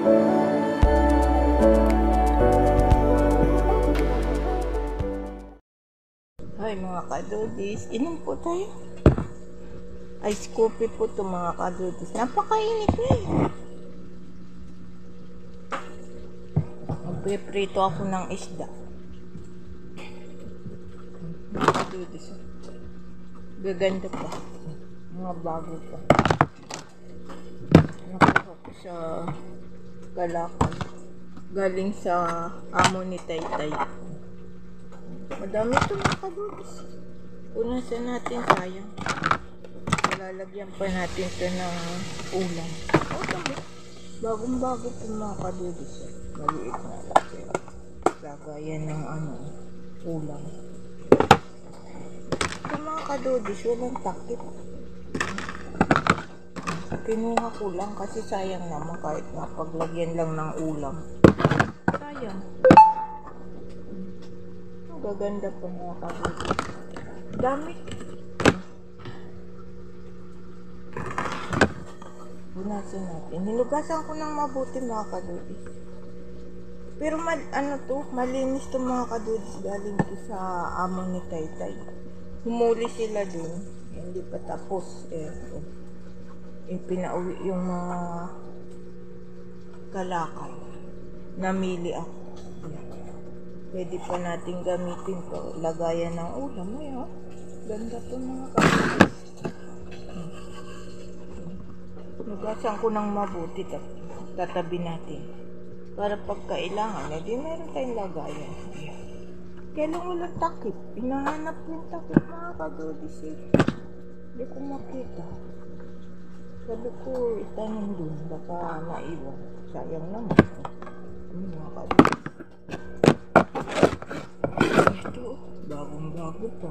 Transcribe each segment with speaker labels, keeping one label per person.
Speaker 1: Hi mga kadudis, inom po tayo. Ice coffee po to mga kadudis. Napakainit na eh. Magpiprito ako ng isda. Mga kadudis. Gaganda pa. Mga bago pa. Nakuha ko sa Kalakal. Galing sa amo ni Taytay. Madami ito mga kadudis. Punasan natin, sayang. Lalagyan pa natin ito ng ulam. Bagong bago ito mga kadudis. Maliit na lang. Lagayan ng ulam. Ito mga kadudis, walang takip. Kinuha ko lang kasi sayang naman kahit napaglagyan lang ng ulam. Sayang. Gaganda po mga kadudis. Dami. Bunasin natin. Hinugasan ko ng mabuti mga kadudis. Pero malinis to mga kadudis. Galing to sa amo ni Taytay. Humuli sila dun. Hindi pa tapos. Pinauwi yung mga Kalakal. Namili ako. Pwede pa natin gamitin to. Lagayan ng ulam. Ayan. Ganda to mga kadudis. Nugasan ko ng mabuti. Tatabi natin. Para pagkailangan, di meron tayong lagayan. Ayan. Kailan walang takip. Hinahanap yung takip mga kadudis eh. Hindi ko makita. Sabi ko itanim dun. Baka naiwan. Sayang naman. Mga kadudis. Ito, bagong-bago pa.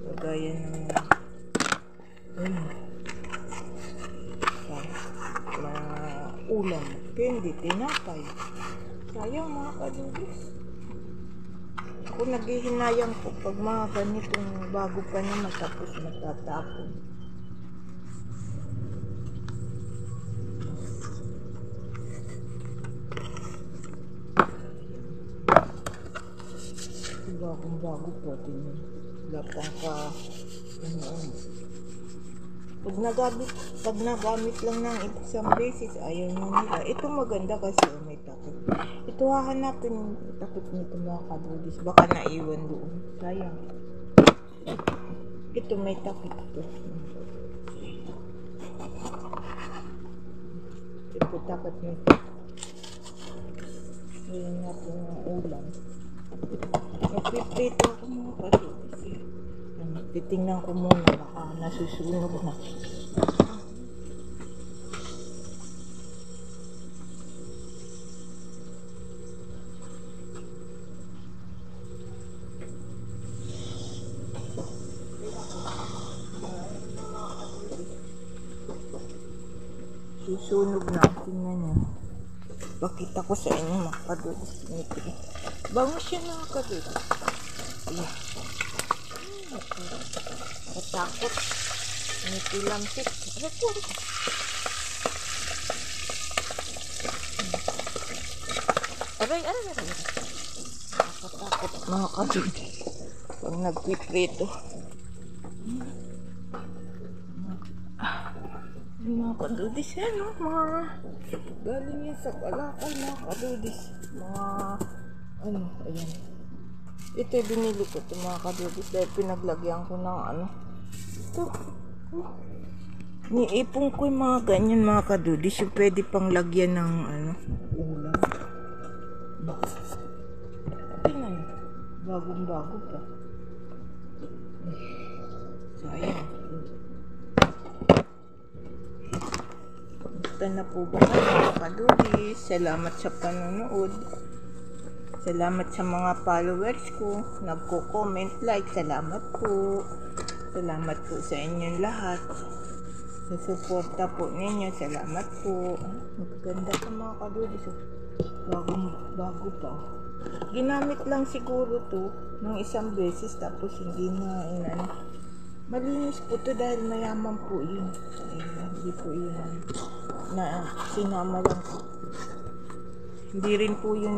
Speaker 1: Lagayan ng ulam. Hindi tinapay. Sayang mga kadudis. Ako naghihinayang po pag mga ganitong bago pa niya matapos matatapon. Bagong-bago po din. Lapang ka pag nagamit lang ng isang beses, ayaw na nila. Ito maganda kasi may takip. Ito hahanapin takip nito mga kadudis. Baka naiwan doon. Sayang. Ito may takip ito. Ito takip nito. Ayan natin ang ulam. Nagpiprito ako mga kadudis. Titingnan ko muna. Baka nasusunog na. Susunog na. Tingnan nyo. Pakita ko sa inyo mga kadudis. Bango siya mga kadudis. Ayan. Katakot. Nitilampit. Aray. Nakatakot mga kadudis. Pag nagpiprito. Mga kadudis yan, no? Galing yan sa Kalakal, mga kadudis. Ayan. Ito binili ko ito mga kadudis dahil pinaglagyan ko ng ito. Niipon ko yung mga ganyan mga kadudis yung pwede pang lagyan ng ulam. Tingnan, bagong-bago pa. Sayang. Basta na po ba mga kadudis? Salamat sa panonood. Salamat sa mga followers ko. Nagko-comment, like. Salamat po. Salamat po sa inyong lahat. Sa suporta po ninyo. Salamat po. Maganda sa mga kadudis. Bago pa. Ginamit lang siguro to ng isang beses tapos hindi na Malinis po to dahil mayaman po yun. Hindi po yun na sinama lang po. Hindi rin po yun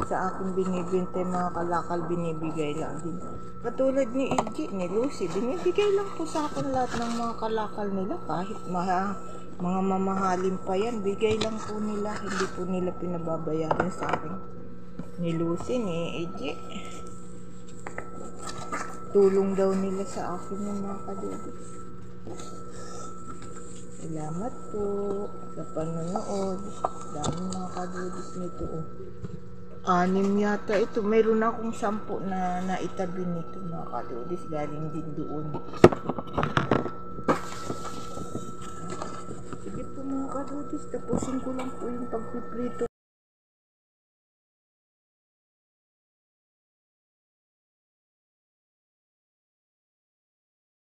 Speaker 1: sa akin binibinte, mga kalakal, binibigay lang din. Katulad ni EJ, ni Lucy, binibigay lang po sa akin lahat ng mga kalakal nila. Kahit mga mamahalin pa yan, bigay lang po nila. Hindi po nila pinababayaran sa akin. Ni Lucy, ni EJ. Tulong daw nila sa akin ng mga kadudis. Salamat po sa panonood. Dami mga kadudis nito. 6 yata ito. Mayroon akong 10 na naitabi nito mga kadudis. Galing din doon. Sige po mga kadudis. Tapusin ko lang po yung pagpiprito.